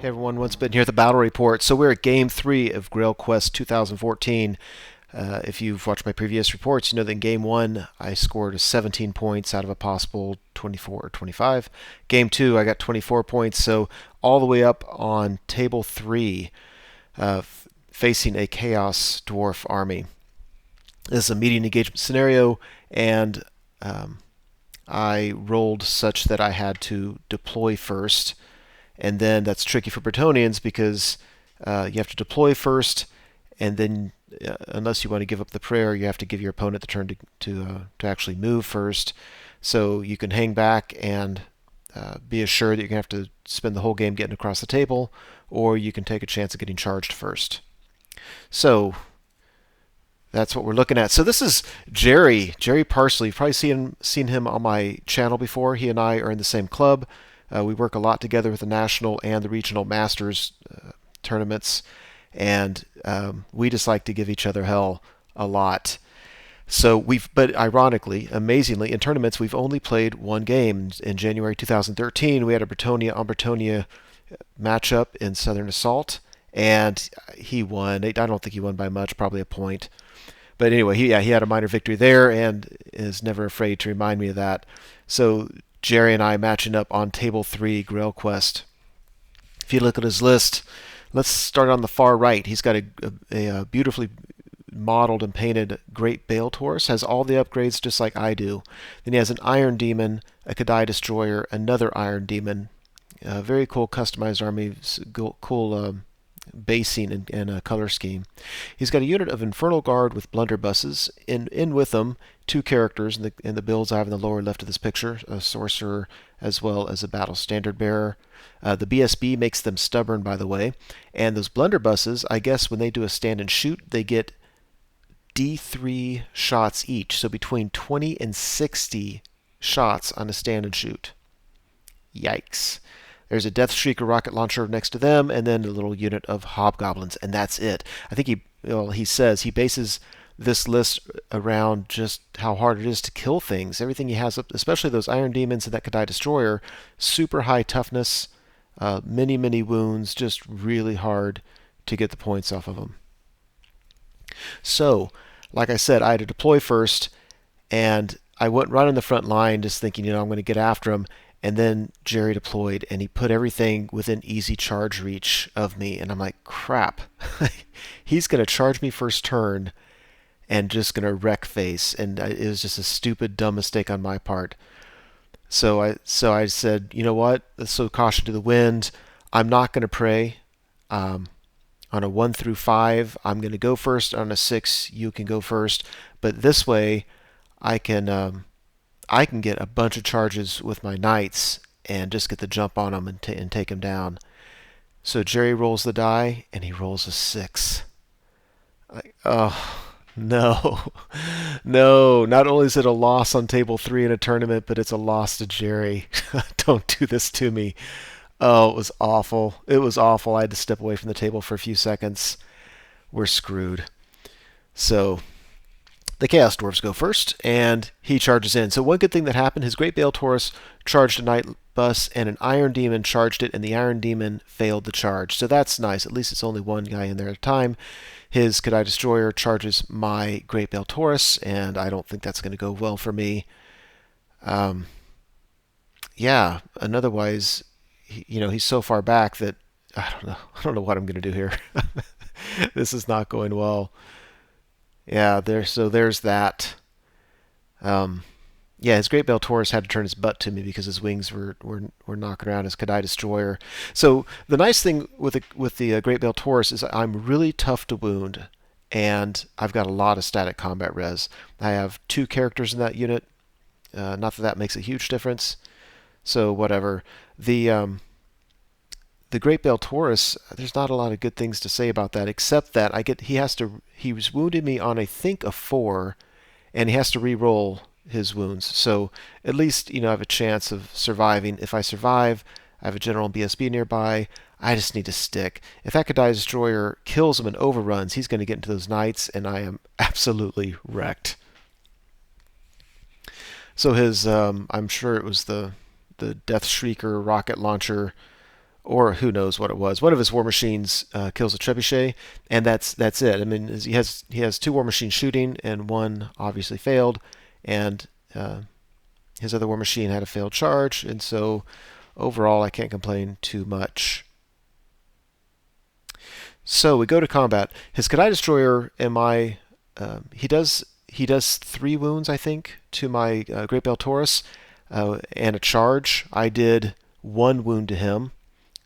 Everyone, once been here at the Battle Report. So we're at Game 3 of Grail Quest 2014. If you've watched my previous reports, you know that in Game 1 I scored 17 points out of a possible 24 or 25. Game 2 I got 24 points, so all the way up on Table 3, facing a Chaos Dwarf army. This is a medium engagement scenario, and I rolled such that I had to deploy first. And then that's tricky for Bretonnians because you have to deploy first, and then unless you want to give up the prayer, you have to give your opponent the turn to actually move first. So you can hang back and be assured that you're going to have to spend the whole game getting across the table, or you can take a chance of getting charged first. So that's what we're looking at. So this is Jerry Parsley. You've probably seen him on my channel before. He and I are in the same club. We work a lot together with the national and the regional masters tournaments, and we just like to give each other hell a lot. So but ironically, amazingly, in tournaments we've only played one game. In January 2013, we had a Bretonnia on Bretonnia matchup in Southern Assault, and he won. I don't think he won by much, probably a point. But anyway, he had a minor victory there, and is never afraid to remind me of that. So Jerry and I matching up on Table 3, Grail Quest. If you look at his list, let's start on the far right. He's got a beautifully modeled and painted Great Bale Taurus, has all the upgrades just like I do. Then he has an Iron Demon, a Kadai Destroyer, another Iron Demon. Very cool customized army, cool basing and color scheme. He's got a unit of Infernal Guard with blunderbusses. In with them, two characters in the builds I have in the lower left of this picture, a sorcerer as well as a battle standard bearer. The BSB makes them stubborn, by the way. And those blunderbusses, I guess when they do a stand and shoot, they get D3 shots each. So between 20 and 60 shots on a stand and shoot. Yikes. There's a Death Shrieker rocket launcher next to them, and then a little unit of hobgoblins, and that's it. I think he says he bases this list around just how hard it is to kill things. Everything he has up, especially those Iron Demons and that Kadai Destroyer, super high toughness, many wounds, just really hard to get the points off of them. So, like I said, I had to deploy first, and I went right on the front line just thinking, I'm going to get after him. And then Jerry deployed, and he put everything within easy charge reach of me. And I'm like, crap. He's going to charge me first turn and just going to wreck face. And it was just a stupid, dumb mistake on my part. So I said, you know what? Let's sow caution to the wind. I'm not going to pray. On a 1 through 5, I'm going to go first. On a 6, you can go first. But this way, I can get a bunch of charges with my knights and just get the jump on them and take him down. So Jerry rolls the die, and he rolls a 6. Oh, no. No, not only is it a loss on Table 3 in a tournament, but it's a loss to Jerry. Don't do this to me. Oh, it was awful. It was awful. I had to step away from the table for a few seconds. We're screwed. So the Chaos Dwarfs go first, and he charges in. So one good thing that happened, his Great Bale Taurus charged a Night Bus, and an Iron Demon charged it, and the Iron Demon failed the charge. So that's nice. At least it's only one guy in there at a time. His Kadai Destroyer charges my Great Bale Taurus, and I don't think that's going to go well for me. Yeah, and otherwise, he's so far back that I don't know what I'm going to do here. This is not going well. Yeah, there's that. Yeah, his Great Bale Taurus had to turn his butt to me because his wings were knocking around his Kadai Destroyer. So the nice thing with the Great Bale Taurus is I'm really tough to wound, and I've got a lot of static combat res. I have 2 characters in that unit. Not that makes a huge difference. So whatever. The Great Bale Taurus, there's not a lot of good things to say about that, except that he was wounded me on I think a 4, and he has to re-roll his wounds. So at least I have a chance of surviving. If I survive, I have a general BSB nearby. I just need to stick. If that Kadai Destroyer kills him and overruns, he's going to get into those knights, and I am absolutely wrecked. So his, I'm sure it was the Death Shrieker rocket launcher, or who knows what it was. One of his war machines kills a trebuchet, and that's it. I mean, he has two war machines shooting, and one obviously failed, and his other war machine had a failed charge, and so overall I can't complain too much. So we go to combat. His Kadai Destroyer and my he does 3 wounds, I think, to my Great Bale Taurus, and a charge. I did 1 wound to him,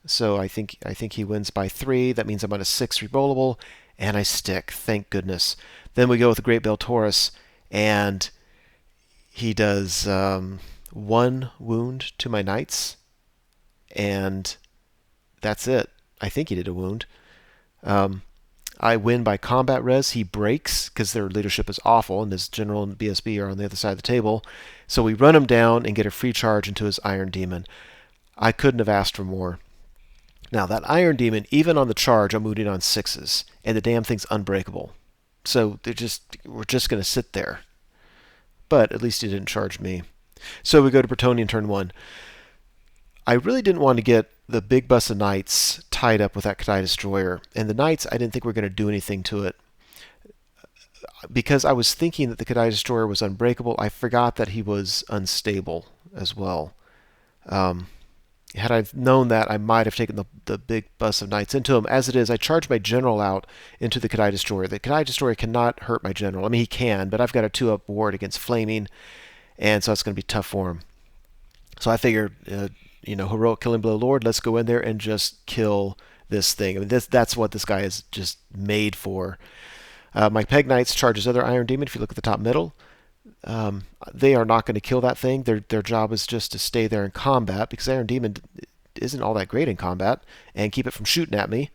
so I think he wins by 3. That means I'm on a 6 rerollable, and I stick. Thank goodness. Then we go with the Great Bale Taurus, and he does 1 wound to my knights, and that's it. I think he did a wound. I win by combat res. He breaks because their leadership is awful, and his general and BSB are on the other side of the table. So we run him down and get a free charge into his Iron Demon. I couldn't have asked for more. Now, that Iron Demon, even on the charge, I'm wounding on 6s, and the damn thing's unbreakable. So we're just going to sit there. But at least he didn't charge me. So we go to Bretonnia turn 1. I really didn't want to get the big bus of knights tied up with that Kadai Destroyer. And the knights, I didn't think were going to do anything to it. Because I was thinking that the Kadai Destroyer was unbreakable, I forgot that he was unstable as well. Had I known that, I might have taken the big bus of knights into him. As it is, I charge my general out into the Kadai Destroyer. The Kadai Destroyer cannot hurt my general. I mean, he can, but I've got a 2-up ward against flaming, and so it's going to be tough for him. So I figured, heroic killing blow lord, let's go in there and just kill this thing. I mean, that's what this guy is just made for. My Peg Knights charge his other Iron Demon. If you look at the top middle, they are not going to kill that thing. Their job is just to stay there in combat, because Iron Demon isn't all that great in combat, and keep it from shooting at me.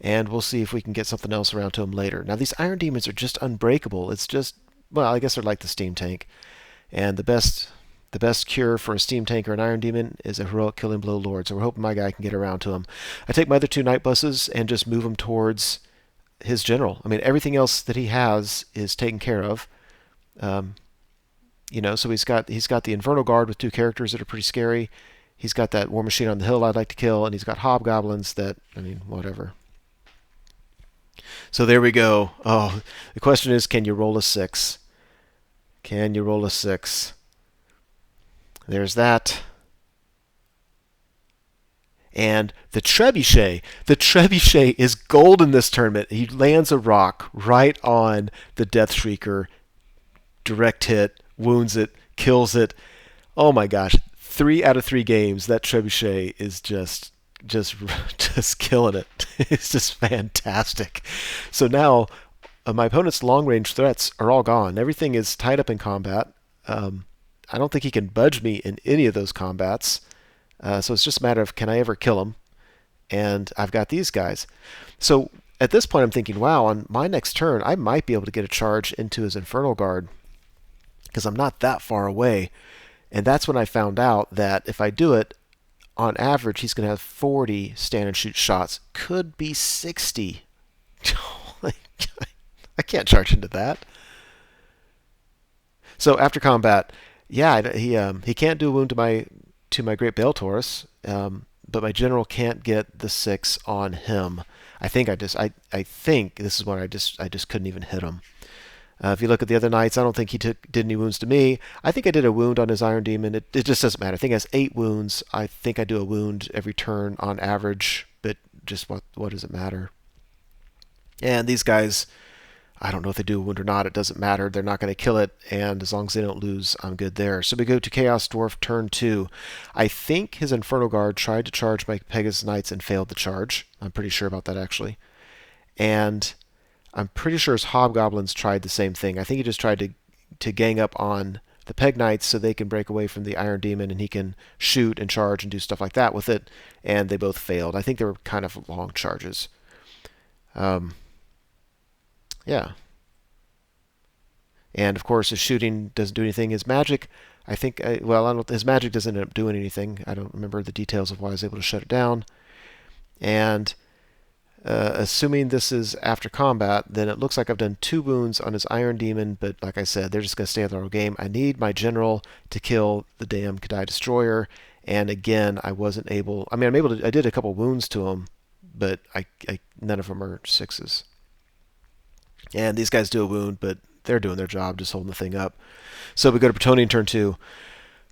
And we'll see if we can get something else around to him later. Now, these Iron Demons are just unbreakable. It's just, well, I guess they're like the Steam Tank. And the best cure for a Steam Tank or an Iron Demon is a heroic killing blow lord. So we're hoping my guy can get around to him. I take my other 2 night buses and just move him towards his general. I mean, everything else that he has is taken care of. So he's got the Inferno Guard with 2 characters that are pretty scary. He's got that War Machine on the hill I'd like to kill, and he's got Hobgoblins that, I mean, whatever. So there we go. Oh, the question is, can you roll a 6? Can you roll a 6? There's that. And the trebuchet is gold in this tournament. He lands a rock right on the Death Shrieker, direct hit, wounds it, kills it. Oh my gosh, 3 out of 3 games, that trebuchet is just killing it. It's just fantastic. So now my opponent's long-range threats are all gone. Everything is tied up in combat. I don't think he can budge me in any of those combats. So it's just a matter of, can I ever kill him? And I've got these guys. So at this point, I'm thinking, wow, on my next turn, I might be able to get a charge into his Infernal Guard, because I'm not that far away. And that's when I found out that if I do it, on average, he's going to have 40 stand and shoot shots. Could be 60. I can't charge into that. So after combat, yeah, he can't do a wound to my Great Bale Taurus, but my general can't get the 6 on him. I think this is when I just couldn't even hit him. If you look at the other knights, I don't think he did any wounds to me. I think I did a wound on his Iron Demon. It just doesn't matter. I think he has 8 wounds. I think I do a wound every turn on average, but just what does it matter? And these guys, I don't know if they do a wound or not. It doesn't matter. They're not going to kill it, and as long as they don't lose, I'm good there. So we go to Chaos Dwarf turn 2. I think his Inferno Guard tried to charge my Pegasus Knights and failed the charge. I'm pretty sure about that, actually. And I'm pretty sure his Hobgoblins tried the same thing. I think he just tried to gang up on the Peg Knights so they can break away from the Iron Demon, and he can shoot and charge and do stuff like that with it, and they both failed. I think they were kind of long charges. Yeah. And of course, his shooting doesn't do anything. His magic, I think, his magic doesn't end up doing anything. I don't remember the details of why I was able to shut it down. And assuming this is after combat, then it looks like I've done 2 wounds on his Iron Demon, but like I said, they're just going to stay in their own game. I need my general to kill the damn Kadai Destroyer, And again, I wasn't able. I mean, I'm able to. I did a couple wounds to him, but none of them are 6s. And these guys do a wound, but they're doing their job, just holding the thing up. So we go to Bretonnia turn 2.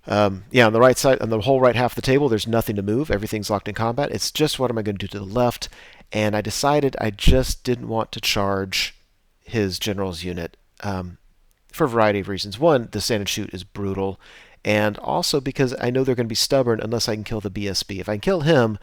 Yeah, on the right side, on the whole right half of the table, there's nothing to move. Everything's locked in combat. It's just what am I going to do to the left? And I decided I just didn't want to charge his general's unit for a variety of reasons. One, the stand and shoot is brutal, and also because I know they're going to be stubborn unless I can kill the BSB. If I can kill him,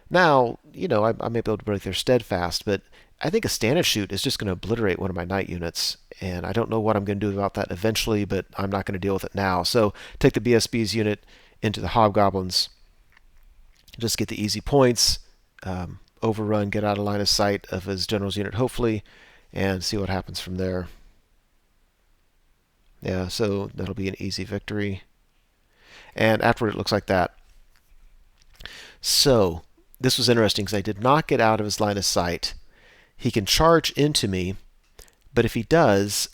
now, I'm able to break their steadfast, but I think a stand and shoot is just going to obliterate one of my knight units, and I don't know what I'm going to do about that eventually, but I'm not going to deal with it now. So take the BSB's unit into the hobgoblins, just get the easy points, overrun, get out of line of sight of his general's unit, hopefully, and see what happens from there. Yeah, so that'll be an easy victory. And afterward, it looks like that. So this was interesting because I did not get out of his line of sight. He can charge into me, but if he does,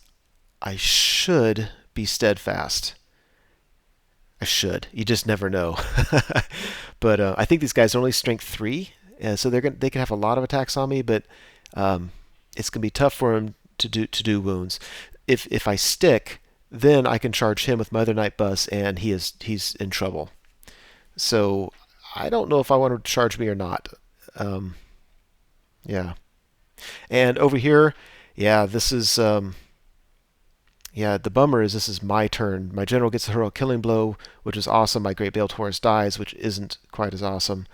I should be steadfast. I should. You just never know. But I think these guys are only strength 3, so they can have a lot of attacks on me, but it's going to be tough for him to do wounds. If I stick, then I can charge him with my other knight bus, and he's in trouble. So I don't know if I want him to charge me or not. Yeah. And over here, yeah, this is yeah, the bummer is this is my turn. My general gets a heroic killing blow, which is awesome. My Great Bale Taurus dies, which isn't quite as awesome.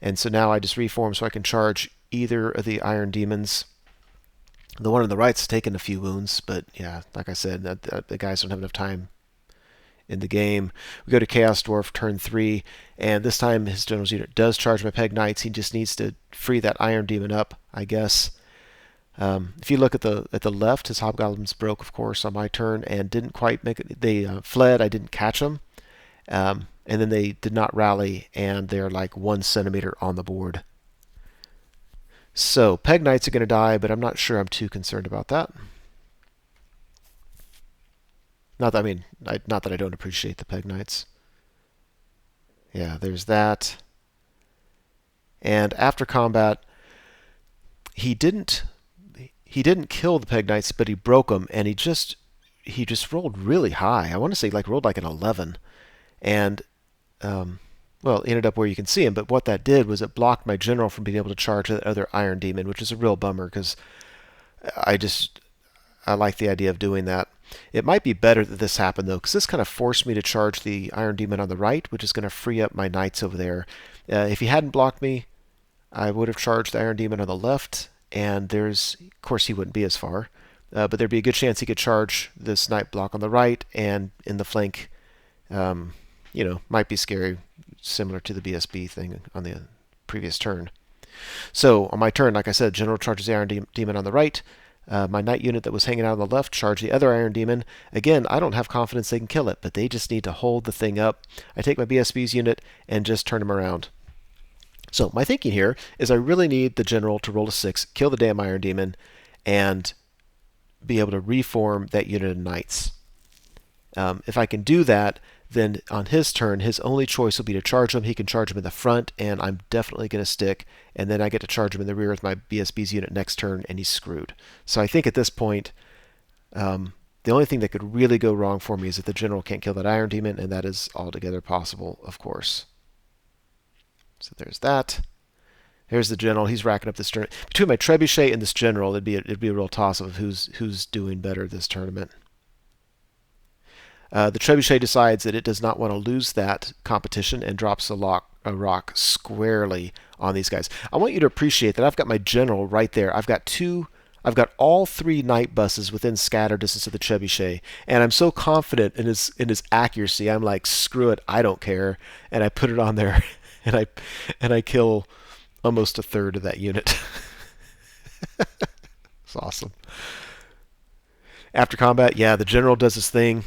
And so now I just reform so I can charge either of the Iron Demons. The one on the right's taken a few wounds, but yeah, like I said, the guys don't have enough time in the game. We go to Chaos Dwarf turn 3, and this time his general's unit does charge my Peg Knights. He just needs to free that Iron Demon up, I guess. If you look at the left, his hobgoblins broke, of course, on my turn and didn't quite make it. They fled. I didn't catch them, and then they did not rally, and they're like 1 centimeter on the board. So Peg Knights are going to die, but I'm not sure I'm too concerned about that. Not that not that I don't appreciate the Peg Knights. Yeah, there's that. And after combat, he didn't kill the Peg Knights, but he broke them, and he just rolled really high. I want to say rolled like an 11, and well, ended up where you can see him. But what that did was it blocked my general from being able to charge the other Iron Demon, which is a real bummer because I like the idea of doing that. It might be better that this happened though, because this kind of forced me to charge the Iron Demon on the right, which is going to free up my knights over there. If he hadn't blocked me, I would have charged the Iron Demon on the left, and of course he wouldn't be as far, but there'd be a good chance he could charge this knight block on the right, and in the flank, might be scary, similar to the BSB thing on the previous turn. So on my turn, like I said, General charges the Iron Demon on the right. My knight unit that was hanging out on the left charged the other Iron Demon. Again, I don't have confidence they can kill it, but they just need to hold the thing up. I take my BSB's unit and just turn him around. So my thinking here is I really need the general to roll a 6, kill the damn Iron Demon, and be able to reform that unit of knights. If I can do that, then on his turn, his only choice will be to charge him. He can charge him in the front, and I'm definitely going to stick, and then I get to charge him in the rear with my BSB's unit next turn, and he's screwed. So I think at this point, the only thing that could really go wrong for me is if the general can't kill that Iron Demon, and that is altogether possible, of course. So there's that. There's the general. He's racking up this tournament. Between my Trebuchet and this general, it'd be a real toss of who's doing better this tournament. The Trebuchet decides that it does not want to lose that competition and drops a rock squarely on these guys. I want you to appreciate that I've got my general right there. I've got all 3 knight buses within scatter distance of the Trebuchet, and I'm so confident in his accuracy. I'm like, screw it, I don't care, and I put it on there, and I kill almost a third of that unit. It's awesome. After combat, yeah, the general does his thing.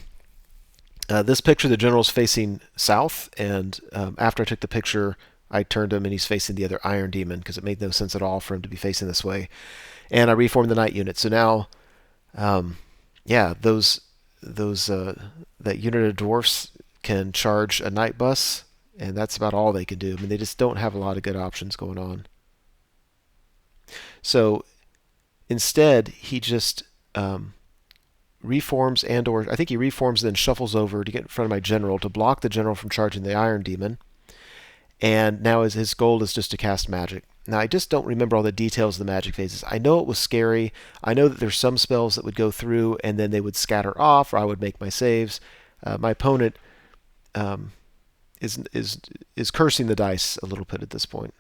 This picture, the general's facing south, and after I took the picture, I turned him, and he's facing the other Iron Demon, because it made no sense at all for him to be facing this way. And I reformed the knight unit. So now, yeah, that unit of dwarfs can charge a knight bus, And that's about all they can do. I mean, they just don't have a lot of good options going on. So instead, he just reforms or I think he reforms and then shuffles over to get in front of my general to block the general from charging the Iron Demon. And now his goal is just to cast magic. Now, I just don't remember all the details of the magic phases. I know it was scary. I know that there's some spells that would go through and then they would scatter off, or I would make my saves. My opponent is cursing the dice a little bit at this point.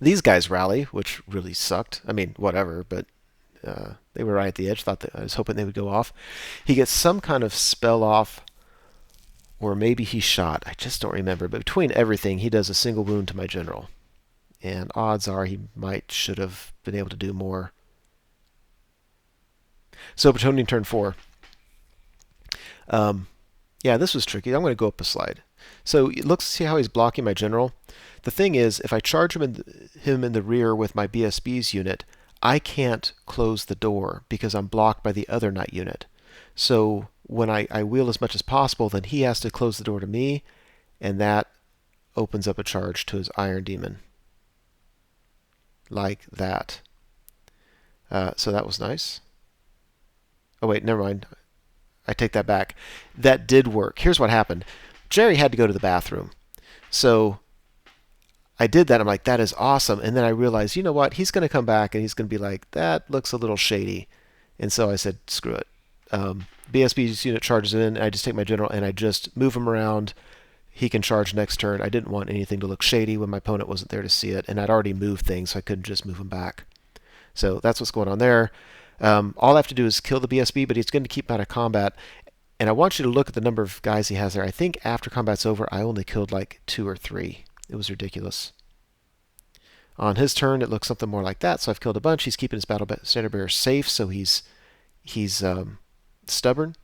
These guys rally, which really sucked. I mean, whatever, but they were right at the edge. I was hoping they would go off. He gets some kind of spell off, or maybe he shot. I just don't remember. But between everything, he does a single wound to my general. And odds are he should have been able to do more. So Bretonnia turn 4. Yeah, this was tricky. I'm going to go up a slide. So see how he's blocking my general? The thing is, if I charge him in the rear with my BSB's unit, I can't close the door because I'm blocked by the other knight unit. So when I wheel as much as possible, then he has to close the door to me, and that opens up a charge to his Iron Demon. Like that. So that was nice. Oh wait, never mind. I take that back. That did work. Here's what happened. Jerry had to go to the bathroom. So I did that. I'm like, that is awesome. And then I realized, you know what? He's going to come back and he's going to be like, that looks a little shady. And so I said, screw it. BSB's unit charges in. I just take my general and I just move him around. He can charge next turn. I didn't want anything to look shady when my opponent wasn't there to see it. And I'd already moved things, so I couldn't just move him back. So that's what's going on there. All I have to do is kill the BSB, but he's going to keep out of combat. And I want you to look at the number of guys he has there. I think after combat's over, I only killed like 2 or 3. It was ridiculous. On his turn, it looks something more like that. So I've killed a bunch. He's keeping his battle standard bearer safe, so he's stubborn.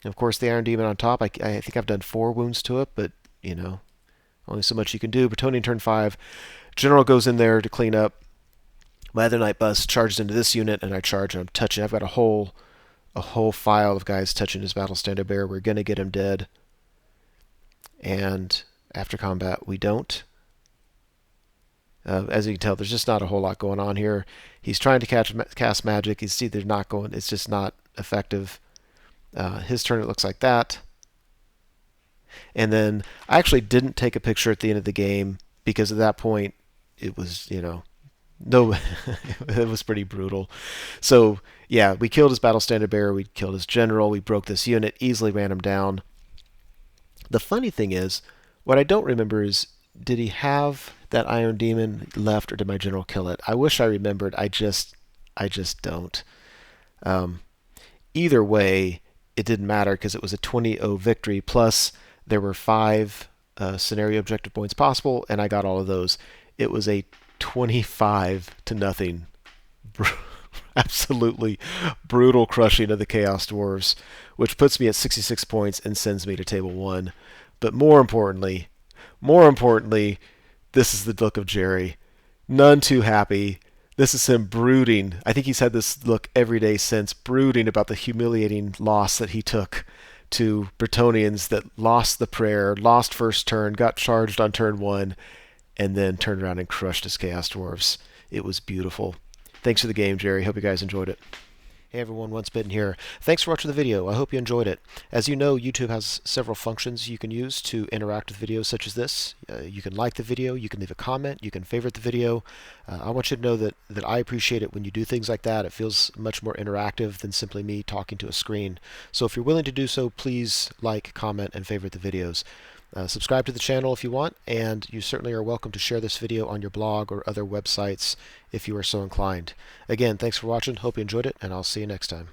And of course, the Iron Demon on top. I think I've done 4 wounds to it, but you know, only so much you can do. Bretonnia turn 5. General goes in there to clean up. My other Knight Bus charges into this unit, and I charge, and I'm touching. I've got a whole file of guys touching his battle standard bearer. We're gonna get him dead. And after combat, we don't. As you can tell, there's just not a whole lot going on here. He's trying to cast magic. He's either not going. It's just not effective. His turn, it looks like that. And then I actually didn't take a picture at the end of the game because at that point it was, no, it was pretty brutal. So yeah, we killed his battle standard bearer. We killed his general. We broke this unit, easily ran him down. The funny thing is, what I don't remember is, did he have that Iron Demon left, or did my general kill it? I wish I remembered. I just don't. Either way, it didn't matter because it was a 20-0 victory. Plus, there were 5 scenario objective points possible, and I got all of those. It was a 25-0, absolutely brutal crushing of the Chaos Dwarfs, which puts me at 66 points and sends me to table 1. But more importantly, this is the look of Jerry. None too happy. This is him brooding. I think he's had this look every day since, brooding about the humiliating loss that he took to Bretonnians that lost the prayer, lost first turn, got charged on turn 1, and then turned around and crushed his Chaos Dwarfs. It was beautiful. Thanks for the game, Jerry. Hope you guys enjoyed it. Hey everyone, Once Bitten here. Thanks for watching the video. I hope you enjoyed it. As you know, YouTube has several functions you can use to interact with videos such as this. You can like the video, you can leave a comment, you can favorite the video. I want you to know that I appreciate it when you do things like that. It feels much more interactive than simply me talking to a screen. So if you're willing to do so, please like, comment, and favorite the videos. Subscribe to the channel if you want, and you certainly are welcome to share this video on your blog or other websites if you are so inclined. Again, thanks for watching, hope you enjoyed it, and I'll see you next time.